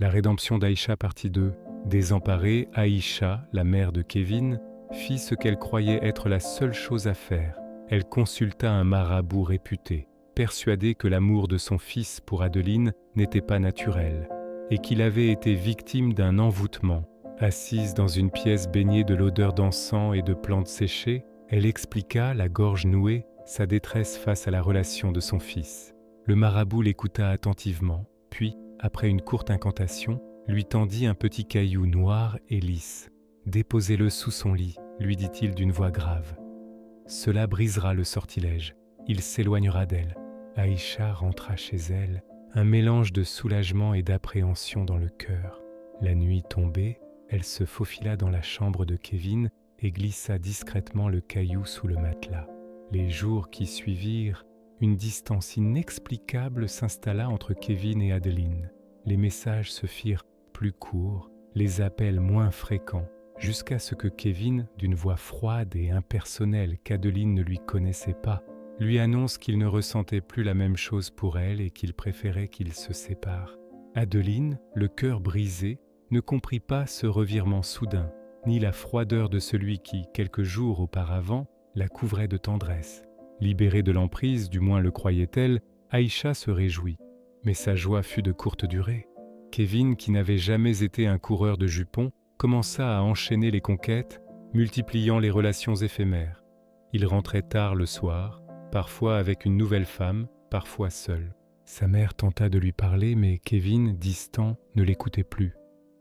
La rédemption d'Aïcha partie 2. Désemparée, Aïcha, la mère de Kevin, fit ce qu'elle croyait être la seule chose à faire. Elle consulta un marabout réputé, persuadée que l'amour de son fils pour Adeline n'était pas naturel et qu'il avait été victime d'un envoûtement. Assise dans une pièce baignée de l'odeur d'encens et de plantes séchées, elle expliqua, la gorge nouée, sa détresse face à la relation de son fils. Le marabout l'écouta attentivement, puis, après une courte incantation, lui tendit un petit caillou noir et lisse. « Déposez-le sous son lit », lui dit-il d'une voix grave. « Cela brisera le sortilège. Il s'éloignera d'elle. » Aïcha rentra chez elle, un mélange de soulagement et d'appréhension dans le cœur. La nuit tombée, elle se faufila dans la chambre de Kevin et glissa discrètement le caillou sous le matelas. Les jours qui suivirent, une distance inexplicable s'installa entre Kevin et Adeline. Les messages se firent plus courts, les appels moins fréquents, jusqu'à ce que Kevin, d'une voix froide et impersonnelle qu'Adeline ne lui connaissait pas, lui annonce qu'il ne ressentait plus la même chose pour elle et qu'il préférait qu'ils se séparent. Adeline, le cœur brisé, ne comprit pas ce revirement soudain, ni la froideur de celui qui, quelques jours auparavant, la couvrait de tendresse. Libérée de l'emprise, du moins le croyait-elle, Aïcha se réjouit. Mais sa joie fut de courte durée. Kevin, qui n'avait jamais été un coureur de jupons, commença à enchaîner les conquêtes, multipliant les relations éphémères. Il rentrait tard le soir, parfois avec une nouvelle femme, parfois seul. Sa mère tenta de lui parler, mais Kevin, distant, ne l'écoutait plus.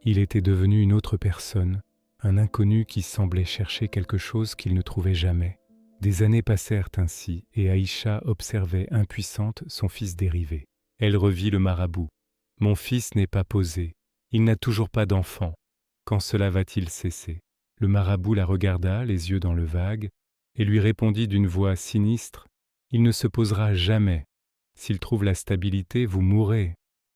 Il était devenu une autre personne, un inconnu qui semblait chercher quelque chose qu'il ne trouvait jamais. Des années passèrent ainsi, et Aïcha observait impuissante son fils dérivé. Elle revit le marabout. « Mon fils n'est pas posé, il n'a toujours pas d'enfant. Quand cela va-t-il cesser ?» Le marabout la regarda, les yeux dans le vague, et lui répondit d'une voix sinistre : « Il ne se posera jamais. S'il trouve la stabilité, vous mourrez.